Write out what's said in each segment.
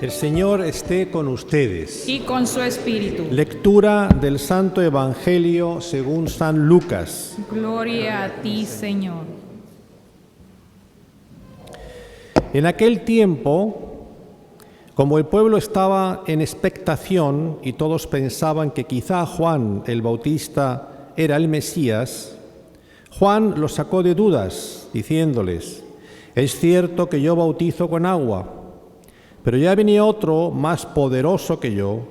El Señor esté con ustedes. Y con su espíritu. Lectura del Santo Evangelio según San Lucas. Gloria a ti, Señor. En aquel tiempo, como el pueblo estaba en expectación y todos pensaban que quizá Juan el Bautista era el Mesías, Juan los sacó de dudas, diciéndoles: «Es cierto que yo bautizo con agua, pero ya viene otro más poderoso que yo,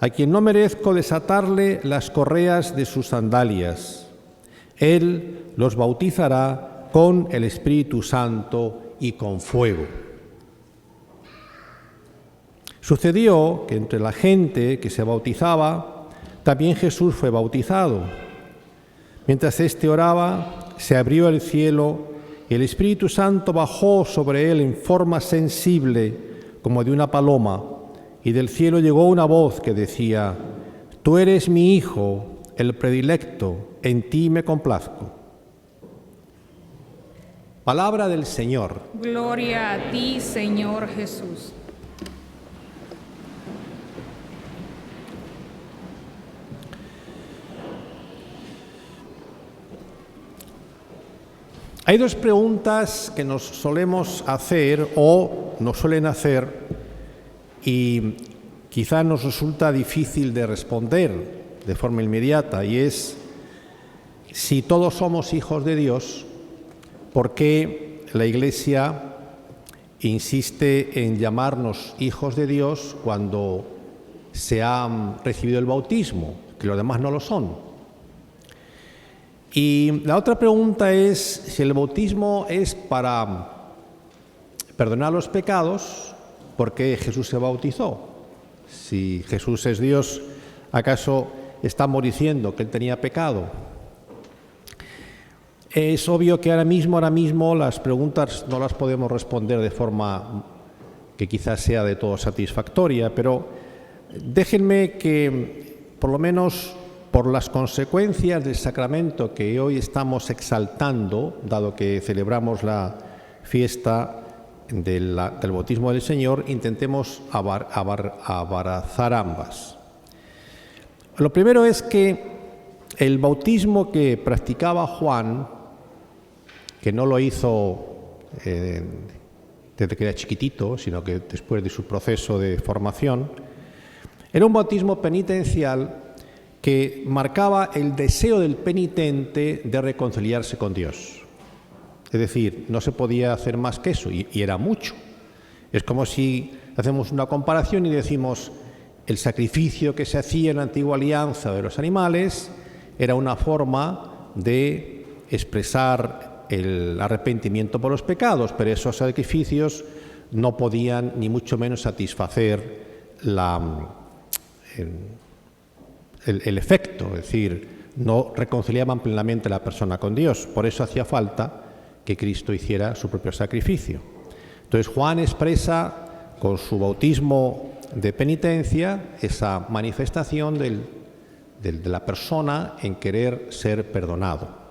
a quien no merezco desatarle las correas de sus sandalias. Él los bautizará con el Espíritu Santo y con fuego». Sucedió que entre la gente que se bautizaba, también Jesús fue bautizado. Mientras éste oraba, se abrió el cielo y el Espíritu Santo bajó sobre él en forma sensible, como de una paloma, y del cielo llegó una voz que decía: «Tú eres mi Hijo, el predilecto, en ti me complazco». Palabra del Señor. Gloria a ti, Señor Jesús. Hay dos preguntas que nos solemos hacer o nos suelen hacer y quizá nos resulta difícil de responder de forma inmediata, y es: si todos somos hijos de Dios, ¿por qué la Iglesia insiste en llamarnos hijos de Dios cuando se ha recibido el bautismo, que los demás no lo son? Y la otra pregunta es si el bautismo es para perdonar los pecados, ¿por qué Jesús se bautizó? Si Jesús es Dios, ¿acaso estamos diciendo que él tenía pecado? Es obvio que ahora mismo las preguntas no las podemos responder de forma que quizás sea de todo satisfactoria, pero déjenme que, por lo menos por las consecuencias del sacramento que hoy estamos exaltando, dado que celebramos la fiesta del bautismo del Señor, intentemos abrazar ambas. Lo primero es que el bautismo que practicaba Juan, que no lo hizo desde que era chiquitito, sino que después de su proceso de formación, era un bautismo penitencial que marcaba el deseo del penitente de reconciliarse con Dios. Es decir, no se podía hacer más que eso, y era mucho. Es como si hacemos una comparación y decimos: el sacrificio que se hacía en la antigua alianza de los animales era una forma de expresar el arrepentimiento por los pecados, pero esos sacrificios no podían ni mucho menos satisfacer el efecto, es decir, no reconciliaban plenamente a la persona con Dios. Por eso hacía falta que Cristo hiciera su propio sacrificio. Entonces Juan expresa con su bautismo de penitencia esa manifestación de la persona en querer ser perdonado.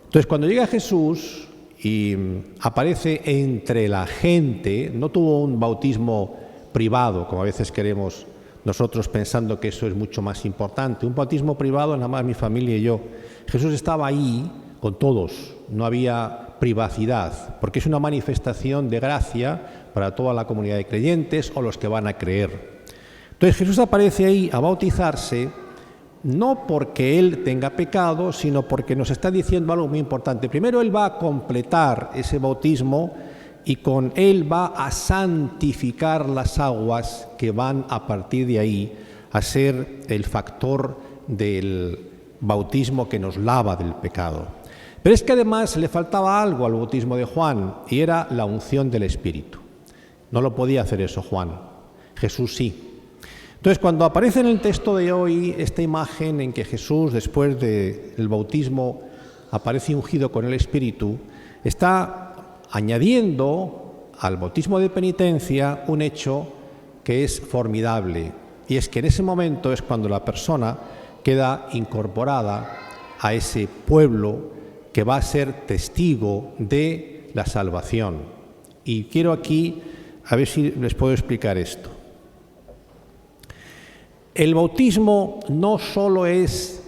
Entonces, cuando llega Jesús y aparece entre la gente, no tuvo un bautismo privado, como a veces queremos nosotros pensando que eso es mucho más importante. Un bautismo privado, nada más mi familia y yo. Jesús estaba ahí con todos, no había privacidad, porque es una manifestación de gracia para toda la comunidad de creyentes o los que van a creer. Entonces Jesús aparece ahí a bautizarse, no porque él tenga pecado, sino porque nos está diciendo algo muy importante. Primero, él va a completar ese bautismo y con él va a santificar las aguas que van a partir de ahí a ser el factor del bautismo que nos lava del pecado. Pero es que además le faltaba algo al bautismo de Juan, y era la unción del Espíritu. No lo podía hacer eso Juan, Jesús sí. Entonces, cuando aparece en el texto de hoy esta imagen en que Jesús, después del bautismo, aparece ungido con el Espíritu, está añadiendo al bautismo de penitencia un hecho que es formidable, y es que en ese momento es cuando la persona queda incorporada a ese pueblo que va a ser testigo de la salvación. Y quiero aquí A ver si les puedo explicar esto. El bautismo no solo es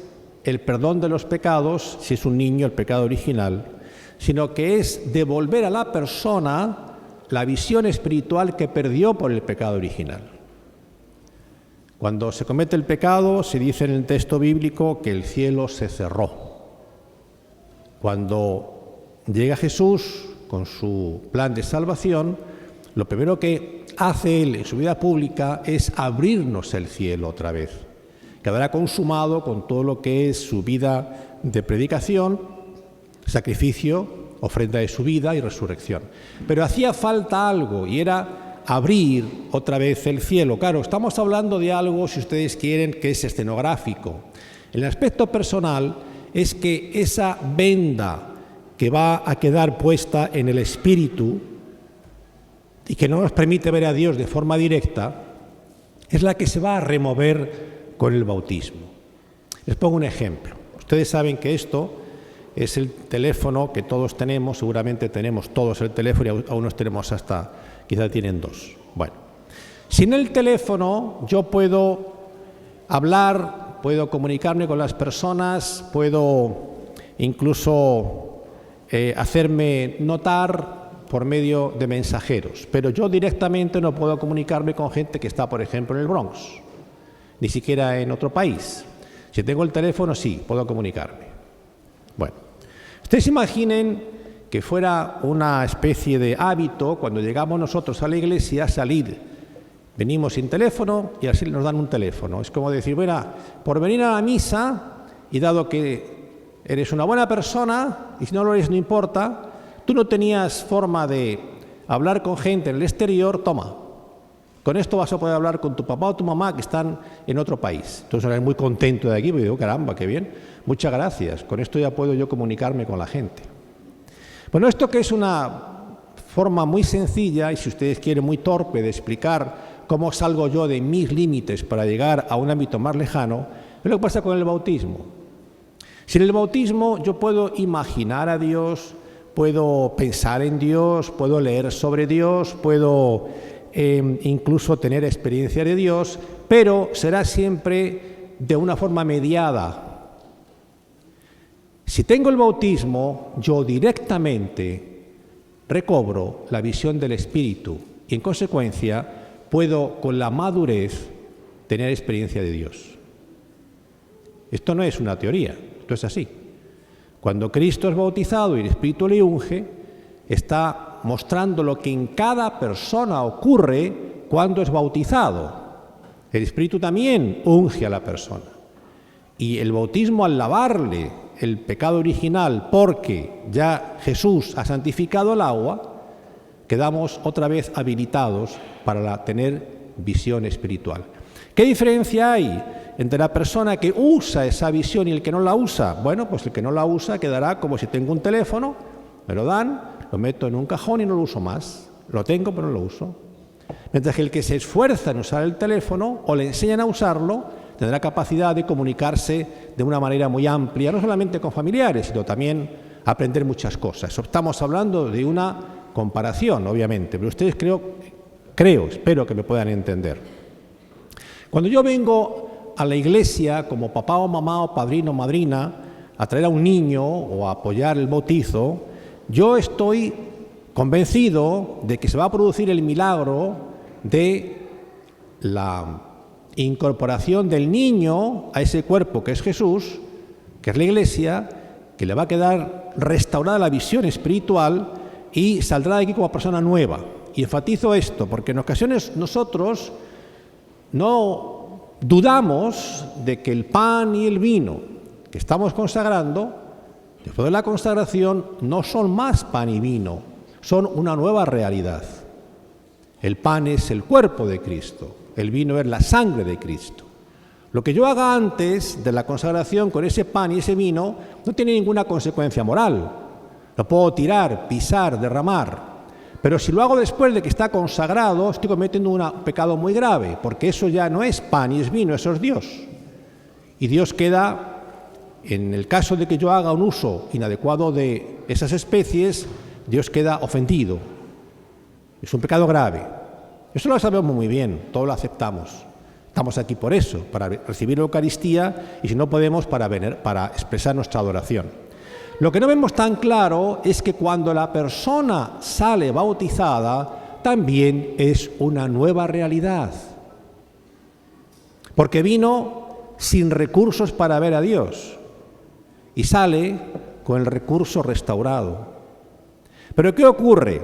el perdón de los pecados, si es un niño el pecado original, sino que es devolver a la persona la visión espiritual que perdió por el pecado original. Cuando se comete el pecado, se dice en el texto bíblico que el cielo se cerró. Cuando llega Jesús con su plan de salvación, lo primero que hace Él en su vida pública es abrirnos el cielo otra vez. Quedará consumado con todo lo que es su vida de predicación, sacrificio, ofrenda de su vida y resurrección. Pero hacía falta algo, y era abrir otra vez el cielo. Claro, estamos hablando de algo, si ustedes quieren, que es escenográfico. El aspecto personal es que esa venda que va a quedar puesta en el espíritu y que no nos permite ver a Dios de forma directa, es la que se va a remover con el bautismo. Les pongo un ejemplo. Ustedes saben que esto es el teléfono que todos tenemos, seguramente tenemos todos el teléfono y algunos tenemos hasta, quizá tienen dos. Bueno, sin el teléfono yo puedo hablar, puedo comunicarme con las personas, puedo incluso hacerme notar por medio de mensajeros, pero yo directamente no puedo comunicarme con gente que está, por ejemplo, en el Bronx, ni siquiera en otro país. Si tengo el teléfono, sí, puedo comunicarme. Bueno, ustedes imaginen que fuera una especie de hábito, cuando llegamos nosotros a la iglesia, salir. Venimos sin teléfono y así nos dan un teléfono. Es como decir, bueno, por venir a la misa, y dado que eres una buena persona, y si no lo eres no importa, tú no tenías forma de hablar con gente en el exterior, toma. Con esto vas a poder hablar con tu papá o tu mamá que están en otro país. Entonces eres muy contento de aquí, porque digo, caramba, qué bien, muchas gracias, con esto ya puedo yo comunicarme con la gente. Bueno, esto que es una forma muy sencilla, y si ustedes quieren muy torpe, de explicar cómo salgo yo de mis límites para llegar a un ámbito más lejano, es lo que pasa con el bautismo. Sin el bautismo yo puedo imaginar a Dios, puedo pensar en Dios, puedo leer sobre Dios, puedo incluso tener experiencia de Dios, pero será siempre de una forma mediada. Si tengo el bautismo, yo directamente recobro la visión del Espíritu y en consecuencia puedo con la madurez tener experiencia de Dios. Esto no es una teoría, esto es así. Cuando Cristo es bautizado y el Espíritu le unge, está mostrando lo que en cada persona ocurre cuando es bautizado. El Espíritu también unge a la persona. Y el bautismo, al lavarle el pecado original, porque ya Jesús ha santificado el agua, quedamos otra vez habilitados para tener visión espiritual. ¿Qué diferencia hay entre la persona que usa esa visión y el que no la usa? Bueno, pues el que no la usa quedará como si tengo un teléfono, me lo dan, lo meto en un cajón y no lo uso más. Lo tengo, pero no lo uso. Mientras que el que se esfuerza en usar el teléfono o le enseñan a usarlo, tendrá capacidad de comunicarse de una manera muy amplia, no solamente con familiares, sino también aprender muchas cosas. Estamos hablando de una comparación, obviamente, pero ustedes espero que me puedan entender. Cuando yo vengo a la iglesia como papá o mamá o padrino o madrina a traer a un niño o a apoyar el bautizo, yo estoy convencido de que se va a producir el milagro de la incorporación del niño a ese cuerpo que es Jesús, que es la iglesia, que le va a quedar restaurada la visión espiritual y saldrá de aquí como persona nueva. Y enfatizo esto porque en ocasiones nosotros no dudamos de que el pan y el vino que estamos consagrando, después de la consagración, no son más pan y vino, son una nueva realidad. El pan es el cuerpo de Cristo, el vino es la sangre de Cristo. Lo que yo haga antes de la consagración con ese pan y ese vino no tiene ninguna consecuencia moral. Lo puedo tirar, pisar, derramar. Pero si lo hago después de que está consagrado, estoy cometiendo un pecado muy grave, porque eso ya no es pan y es vino, eso es Dios. Y Dios queda, en el caso de que yo haga un uso inadecuado de esas especies, Dios queda ofendido. Es un pecado grave. Eso lo sabemos muy bien, todos lo aceptamos. Estamos aquí por eso, para recibir la Eucaristía y si no podemos para expresar nuestra adoración. Lo que no vemos tan claro es que cuando la persona sale bautizada también es una nueva realidad. Porque vino sin recursos para ver a Dios y sale con el recurso restaurado. Pero ¿qué ocurre?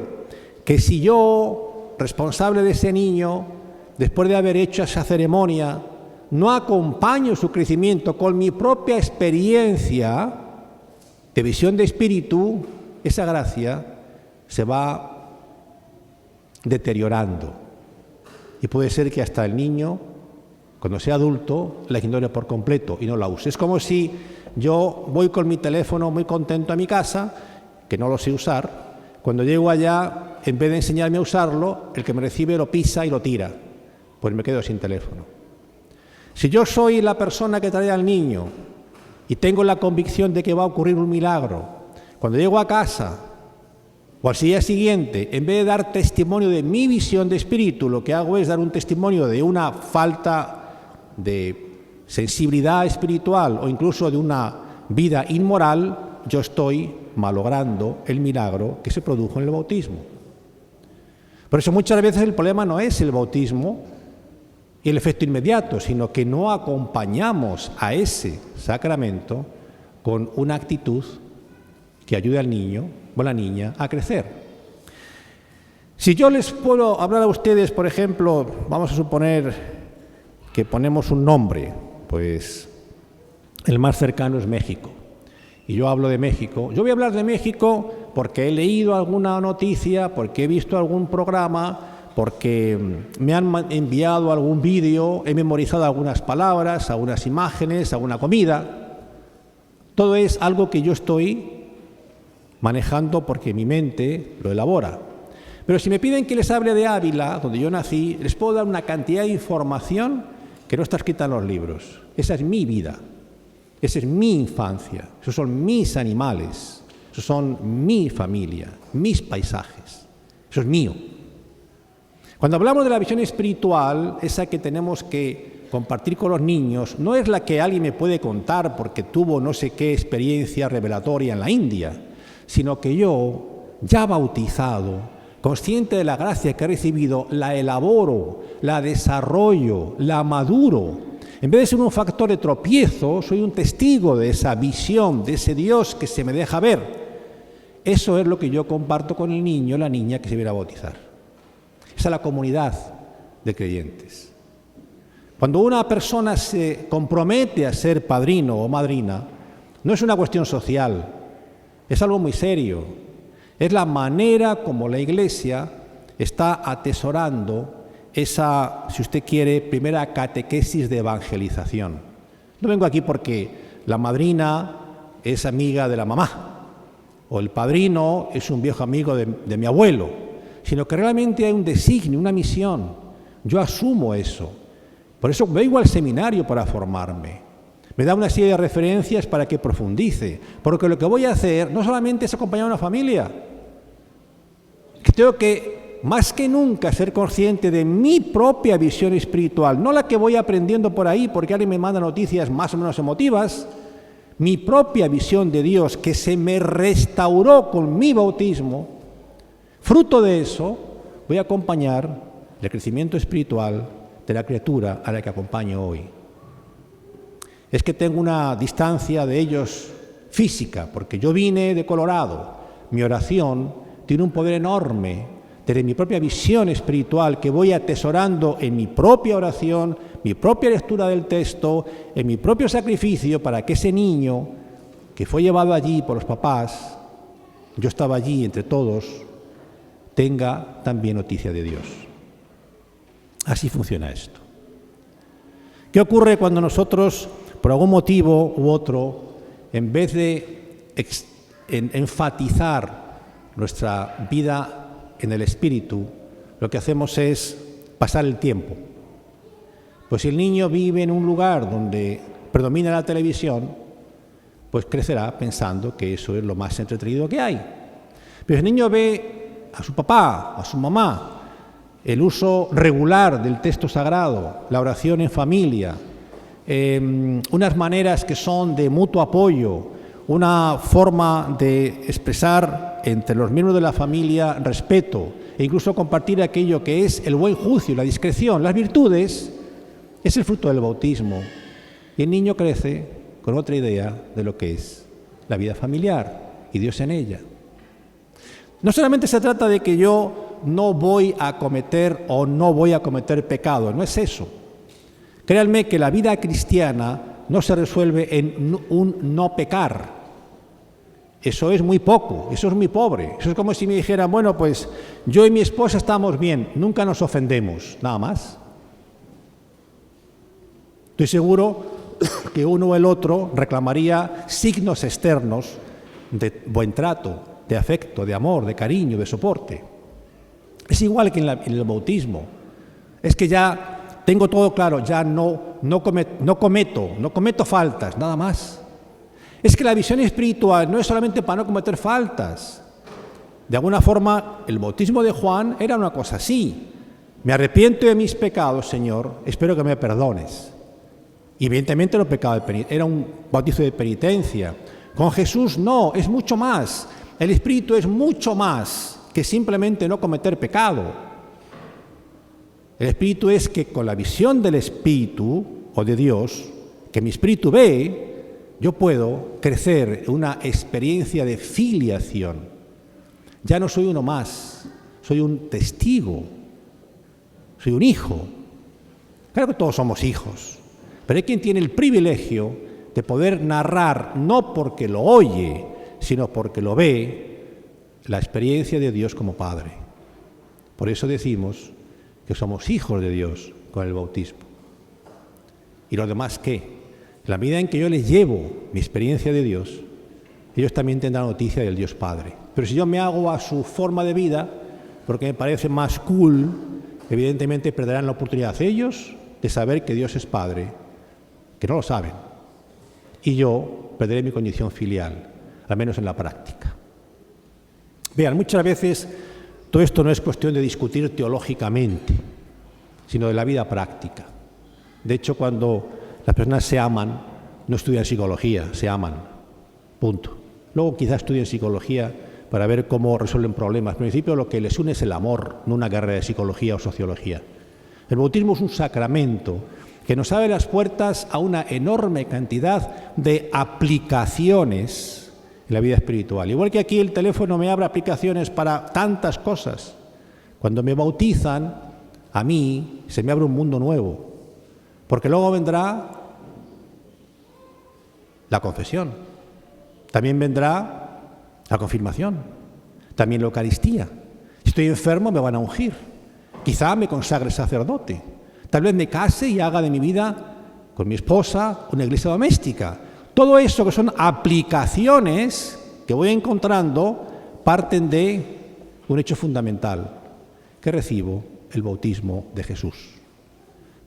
Que si yo, responsable de ese niño, después de haber hecho esa ceremonia, no acompaño su crecimiento con mi propia experiencia de visión de espíritu, esa gracia se va deteriorando. Y puede ser que hasta el niño, cuando sea adulto, la ignore por completo y no la use. Es como si yo voy con mi teléfono muy contento a mi casa, que no lo sé usar. Cuando llego allá, en vez de enseñarme a usarlo, el que me recibe lo pisa y lo tira. Pues me quedo sin teléfono. Si yo soy la persona que trae al niño y tengo la convicción de que va a ocurrir un milagro, cuando llego a casa o al día siguiente, en vez de dar testimonio de mi visión de espíritu, lo que hago es dar un testimonio de una falta de sensibilidad espiritual o incluso de una vida inmoral, yo estoy malogrando el milagro que se produjo en el bautismo. Por eso muchas veces el problema no es el bautismo y el efecto inmediato, sino que no acompañamos a ese sacramento con una actitud que ayude al niño o a la niña a crecer. Si yo les puedo hablar a ustedes, por ejemplo, vamos a suponer que ponemos un nombre, pues el más cercano es México. Y yo hablo de México. Yo voy a hablar de México porque he leído alguna noticia, porque he visto algún programa, porque me han enviado algún vídeo, he memorizado algunas palabras, algunas imágenes, alguna comida. Todo es algo que yo estoy manejando porque mi mente lo elabora. Pero si me piden que les hable de Ávila, donde yo nací, les puedo dar una cantidad de información que no está escrita en los libros. Esa es mi vida. Esa es mi infancia, esos son mis animales, esos son mi familia, mis paisajes, eso es mío. Cuando hablamos de la visión espiritual, esa que tenemos que compartir con los niños, no es la que alguien me puede contar porque tuvo no sé qué experiencia revelatoria en la India, sino que yo, ya bautizado, consciente de la gracia que he recibido, la elaboro, la desarrollo, la maduro. En vez de ser un factor de tropiezo, soy un testigo de esa visión, de ese Dios que se me deja ver. Eso es lo que yo comparto con el niño o la niña que se viene a bautizar. Esa es la comunidad de creyentes. Cuando una persona se compromete a ser padrino o madrina, no es una cuestión social, es algo muy serio. Es la manera como la Iglesia está atesorando esa, si usted quiere, primera catequesis de evangelización. No vengo aquí porque la madrina es amiga de la mamá o el padrino es un viejo amigo de mi abuelo, sino que realmente hay un designio, una misión. Yo asumo eso. Por eso vengo al seminario para formarme. Me da una serie de referencias para que profundice, porque lo que voy a hacer no solamente es acompañar a una familia, que tengo que más que nunca ser consciente de mi propia visión espiritual, no la que voy aprendiendo por ahí porque alguien me manda noticias más o menos emotivas, mi propia visión de Dios que se me restauró con mi bautismo. Fruto de eso voy a acompañar el crecimiento espiritual de la criatura a la que acompaño hoy. Es que tengo una distancia de ellos física, porque yo vine de Colorado. Mi oración tiene un poder enorme desde mi propia visión espiritual que voy atesorando en mi propia oración, mi propia lectura del texto, en mi propio sacrificio para que ese niño que fue llevado allí por los papás, yo estaba allí entre todos, tenga también noticia de Dios. Así funciona esto. ¿Qué ocurre cuando nosotros, por algún motivo u otro, en vez de enfatizar nuestra vida en el espíritu, lo que hacemos es pasar el tiempo? Pues si el niño vive en un lugar donde predomina la televisión, pues crecerá pensando que eso es lo más entretenido que hay. Pero si el niño ve a su papá, a su mamá, el uso regular del texto sagrado, la oración en familia, unas maneras que son de mutuo apoyo, una forma de expresar entre los miembros de la familia respeto e incluso compartir aquello que es el buen juicio, la discreción, las virtudes, es el fruto del bautismo. Y el niño crece con otra idea de lo que es la vida familiar y Dios en ella. No solamente se trata de que yo no voy a cometer o no voy a cometer pecado, no es eso. Créanme que la vida cristiana no se resuelve en un no pecar. Eso es muy poco, eso es muy pobre. Eso es como si me dijeran, bueno, pues yo y mi esposa estamos bien, nunca nos ofendemos, nada más. Estoy seguro que uno o el otro reclamaría signos externos de buen trato, de afecto, de amor, de cariño, de soporte. Es igual que en el bautismo. Es que ya tengo todo claro, ya no cometo faltas, nada más. Es que la visión espiritual no es solamente para no cometer faltas. De alguna forma, el bautismo de Juan era una cosa así. Me arrepiento de mis pecados, Señor, espero que me perdones. Y evidentemente era un bautizo de penitencia. Con Jesús no, es mucho más. El Espíritu es mucho más que simplemente no cometer pecado. El Espíritu es que con la visión del Espíritu o de Dios, que mi Espíritu ve, yo puedo crecer en una experiencia de filiación. Ya no soy uno más, soy un testigo, soy un hijo. Claro que todos somos hijos, pero hay quien tiene el privilegio de poder narrar, no porque lo oye, sino porque lo ve, la experiencia de Dios como Padre. Por eso decimos que somos hijos de Dios con el bautismo. ¿Y los demás qué? En la medida en que yo les llevo mi experiencia de Dios, ellos también tendrán noticia del Dios Padre. Pero si yo me hago a su forma de vida, porque me parece más cool, evidentemente perderán la oportunidad ellos de saber que Dios es Padre, que no lo saben. Y yo perderé mi condición filial, al menos en la práctica. Vean, muchas veces todo esto no es cuestión de discutir teológicamente, sino de la vida práctica. De hecho, cuando las personas se aman, no estudian psicología, se aman, punto. Luego quizás estudien psicología para ver cómo resuelven problemas. Pero en principio lo que les une es el amor, no una carrera de psicología o sociología. El bautismo es un sacramento que nos abre las puertas a una enorme cantidad de aplicaciones en la vida espiritual. Igual que aquí el teléfono me abre aplicaciones para tantas cosas. Cuando me bautizan, a mí se me abre un mundo nuevo. Porque luego vendrá la confesión, también vendrá la confirmación, también la Eucaristía. Si estoy enfermo me van a ungir, quizá me consagre sacerdote, tal vez me case y haga de mi vida con mi esposa una iglesia doméstica. Todo eso que son aplicaciones que voy encontrando parten de un hecho fundamental, que recibo el bautismo de Jesús,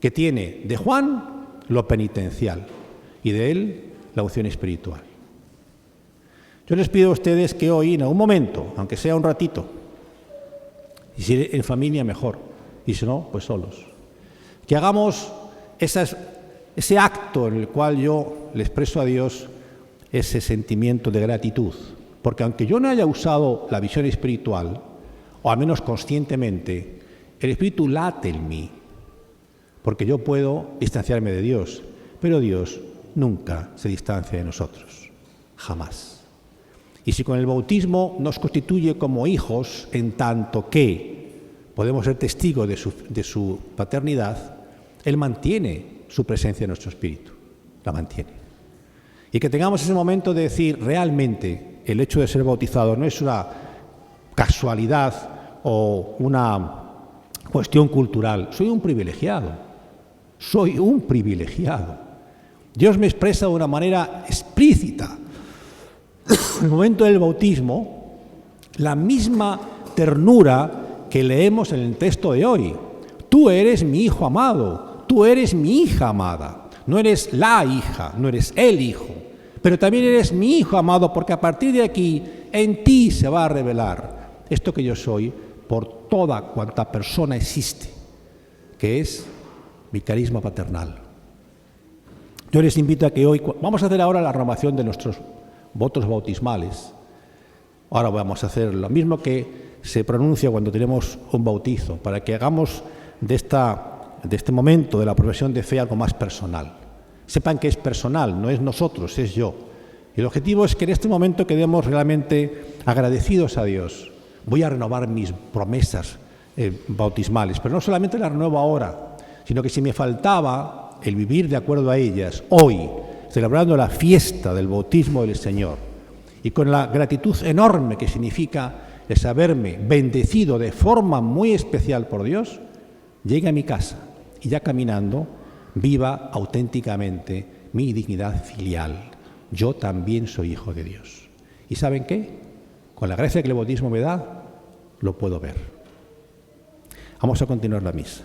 que tiene de Juan lo penitencial y de él la unción espiritual. Yo les pido a ustedes que hoy, en algún momento, aunque sea un ratito, y si en familia mejor, y si no, pues solos, que hagamos ese acto en el cual yo le expreso a Dios ese sentimiento de gratitud, porque aunque yo no haya usado la visión espiritual, o al menos conscientemente, el Espíritu late en mí, porque yo puedo distanciarme de Dios, pero Dios nunca se distancia de nosotros, jamás. Y si con el bautismo nos constituye como hijos, en tanto que podemos ser testigos de su paternidad, Él mantiene su presencia en nuestro espíritu, la mantiene. Y que tengamos ese momento de decir, realmente, el hecho de ser bautizado no es una casualidad o una cuestión cultural, soy un privilegiado. Soy un privilegiado. Dios me expresa de una manera explícita, en el momento del bautismo, la misma ternura que leemos en el texto de hoy. Tú eres mi hijo amado, tú eres mi hija amada. No eres la hija, no eres el hijo, pero también eres mi hijo amado, porque a partir de aquí en ti se va a revelar esto que yo soy por toda cuanta persona existe, que es mi carisma paternal. Yo les invito a que hoy, vamos a hacer ahora la renovación de nuestros votos bautismales. Ahora vamos a hacer lo mismo que se pronuncia cuando tenemos un bautizo, para que hagamos de este momento de la profesión de fe algo más personal. Sepan que es personal, no es nosotros, es yo. Y el objetivo es que en este momento quedemos realmente agradecidos a Dios. Voy a renovar mis promesas bautismales, pero no solamente las renuevo ahora, sino que si me faltaba el vivir de acuerdo a ellas, hoy, celebrando la fiesta del bautismo del Señor, y con la gratitud enorme que significa el saberme bendecido de forma muy especial por Dios, llegue a mi casa y ya caminando viva auténticamente mi dignidad filial. Yo también soy hijo de Dios. ¿Y saben qué? Con la gracia que el bautismo me da, lo puedo ver. Vamos a continuar la misa.